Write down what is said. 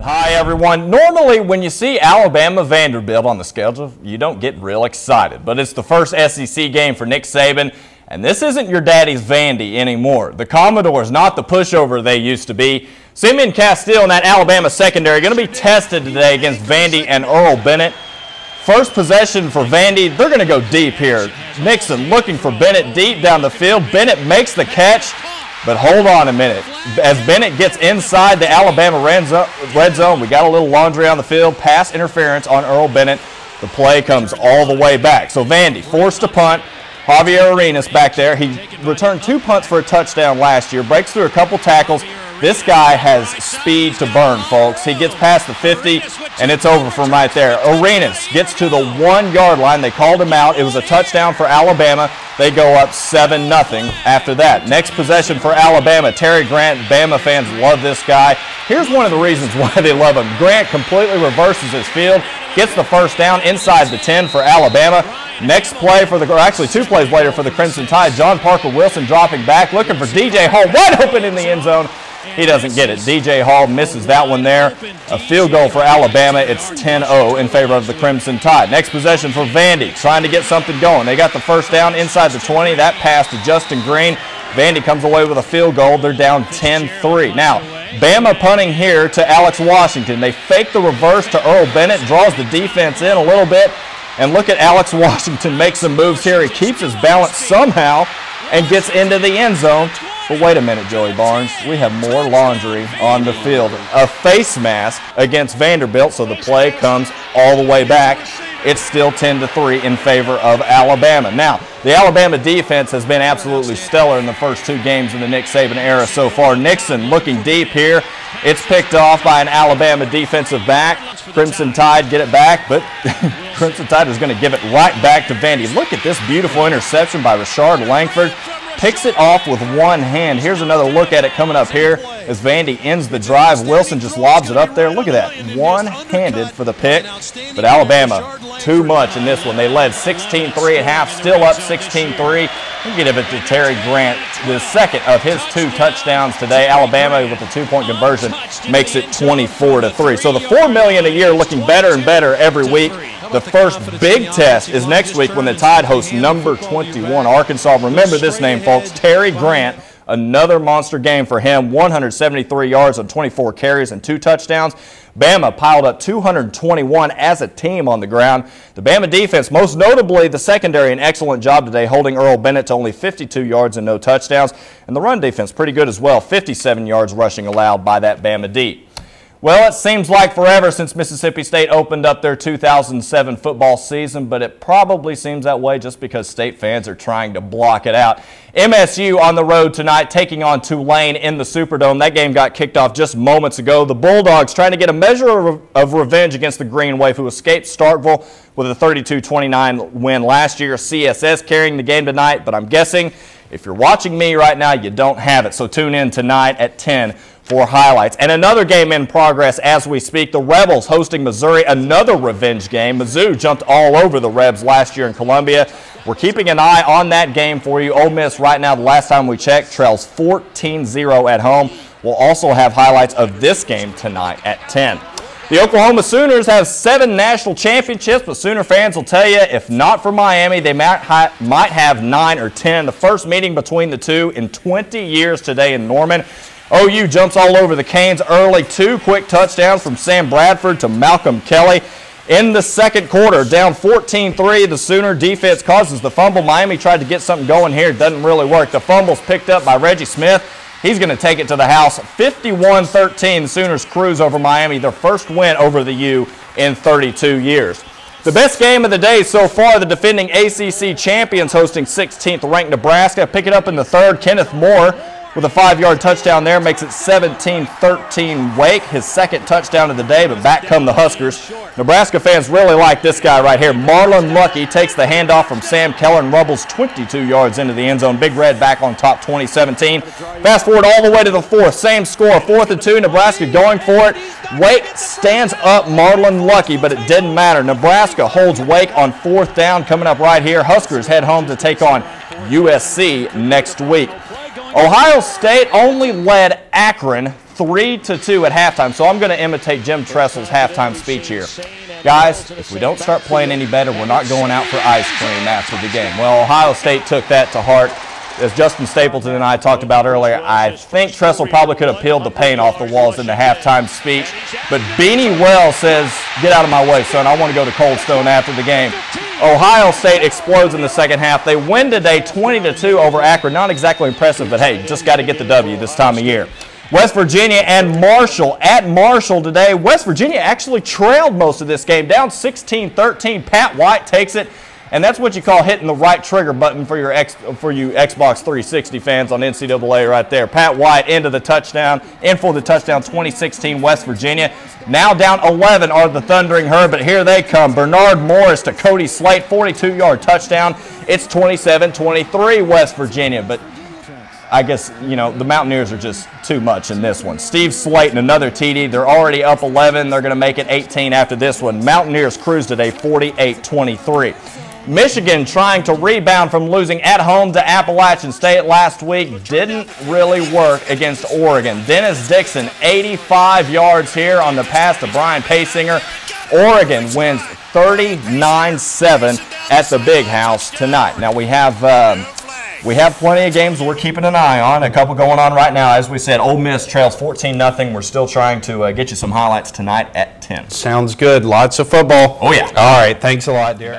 Hi everyone. Normally when you see Alabama Vanderbilt on the schedule, you don't get real excited, but it's the first SEC game for Nick Saban, and this isn't your daddy's Vandy anymore. The Commodores, not the pushover they used to be. Simeon Castile and that Alabama secondary going to be tested today against Vandy and Earl Bennett. First possession for Vandy, they're going to go deep here. Nixon looking for Bennett deep down the field. Bennett makes the catch. But hold on a minute. As Bennett gets inside the Alabama red zone, we got a little laundry on the field. Pass interference on Earl Bennett. The play comes all the way back. So Vandy forced to punt. Javier Arenas back there. He returned 2 punts for a touchdown last year. Breaks through a couple tackles. This guy has speed to burn, folks. He gets past the 50, and it's over from right there. Arenas gets to the 1 yard line. They called him out. It was a touchdown for Alabama. They go up 7-0 after that. Next possession for Alabama. Terry Grant, Bama fans love this guy. Here's one of the reasons why they love him. Grant completely reverses his field, gets the first down inside the 10 for Alabama. Next play for actually 2 plays later for the Crimson Tide. John Parker Wilson dropping back, looking for DJ Hall, wide open in the end zone. He doesn't get it. DJ Hall misses that one there. A field goal for Alabama. It's 10-0 in favor of the Crimson Tide. Next possession for Vandy, trying to get something going. They got the first down inside the 20. That pass to Justin Green. Vandy comes away with a field goal. They're down 10-3. Now, Bama punting here to Alex Washington. They fake the reverse to Earl Bennett, draws the defense in a little bit. And look at Alex Washington make some moves here. He keeps his balance somehow and gets into the end zone. But wait a minute, Joey Barnes. We have more laundry on the field. A face mask against Vanderbilt, so the play comes all the way back. It's still 10-3 in favor of Alabama. Now, the Alabama defense has been absolutely stellar in the first 2 games in the Nick Saban era so far. Nixon looking deep here. It's picked off by an Alabama defensive back. Crimson Tide get it back, but Crimson Tide is going to give it right back to Vandy. Look at this beautiful interception by Rashard Langford. Picks it off with one hand. Here's another look at it coming up here as Vandy ends the drive. Wilson just lobs it up there. Look at that. One-handed for the pick. But Alabama, too much in this one. They led 16-3 at half, still up 16-3. We give it to Terry Grant, the second of his 2 touchdowns today. Alabama with the 2-point conversion makes it 24-3. So the $4 million a year looking better and better every week. The first big test is next week when the Tide hosts number 21 Arkansas. Remember this name, folks, Terry Grant. Another monster game for him, 173 yards on 24 carries and 2 touchdowns. Bama piled up 221 as a team on the ground. The Bama defense, most notably the secondary, an excellent job today holding Earl Bennett to only 52 yards and no touchdowns. And the run defense, pretty good as well, 57 yards rushing allowed by that Bama D. Well, it seems like forever since Mississippi State opened up their 2007 football season, but it probably seems that way just because State fans are trying to block it out. MSU on the road tonight taking on Tulane in the Superdome. That game got kicked off just moments ago. The Bulldogs trying to get a measure of revenge against the Green Wave, who escaped Starkville with a 32-29 win last year. CSS carrying the game tonight, but I'm guessing if you're watching me right now, you don't have it. So tune in tonight at 10 for highlights. And another game in progress as we speak. The Rebels hosting Missouri, another revenge game. Mizzou jumped all over the Rebs last year in Columbia. We're keeping an eye on that game for you. Ole Miss right now, the last time we checked, trails 14-0 at home. We'll also have highlights of this game tonight at 10. The Oklahoma Sooners have 7 national championships, but Sooner fans will tell you, if not for Miami, they might have 9 or 10. The first meeting between the two in 20 years today in Norman. OU jumps all over the Canes early. 2 quick touchdowns from Sam Bradford to Malcolm Kelly. In the second quarter, down 14-3, the Sooner defense causes the fumble. Miami tried to get something going here. It doesn't really work. The fumble's picked up by Reggie Smith. He's going to take it to the house. 51-13, the Sooners cruise over Miami, their first win over the U in 32 years. The best game of the day so far, the defending ACC champions hosting 16th-ranked Nebraska. Pick it up in the third. Kenneth Moore with a 5-yard touchdown there makes it 17-13 Wake, his second touchdown of the day, but back come the Huskers. Nebraska fans really like this guy right here. Marlon Lucky takes the handoff from Sam Keller and rumbles 22 yards into the end zone. Big Red back on top 2017. Fast forward all the way to the 4th. Same score, 4th and 2. Nebraska going for it. Wake stands up Marlon Lucky, but it didn't matter. Nebraska holds Wake on 4th down. Coming up right here, Huskers head home to take on USC next week. Ohio State only led Akron 3-2 at halftime. So I'm going to imitate Jim Tressel's halftime speech here. Guys, if we don't start playing any better, we're not going out for ice cream after the game. Well, Ohio State took that to heart. As Justin Stapleton and I talked about earlier, I think Tressel probably could have peeled the paint off the walls in the halftime speech. But Beanie Wells says, get out of my way, son. I want to go to Cold Stone after the game. Ohio State explodes in the second half. They win today 20-2 over Akron. Not exactly impressive, but hey, just got to get the W this time of year. West Virginia and Marshall at Marshall today. West Virginia actually trailed most of this game, down 16-13. Pat White takes it. And that's what you call hitting the right trigger button for you Xbox 360 fans on NCAA right there. Pat White in for the touchdown, 2016 West Virginia. Now down 11 are the Thundering Herd, but here they come. Bernard Morris to Cody Slate, 42-yard touchdown. It's 27-23 West Virginia, but I guess, you know, the Mountaineers are just too much in this one. Steve Slayton, another TD. They're already up 11. They're going to make it 18 after this one. Mountaineers cruise today 48-23. Michigan trying to rebound from losing at home to Appalachian State last week. Didn't really work against Oregon. Dennis Dixon, 85 yards here on the pass to Brian Paysinger. Oregon wins 39-7 at the Big House tonight. Now we have plenty of games we're keeping an eye on. A couple going on right now. As we said, Ole Miss trails 14-0. We're still trying to get you some highlights tonight at 10. Sounds good. Lots of football. Oh, yeah. All right. Thanks a lot, Derek.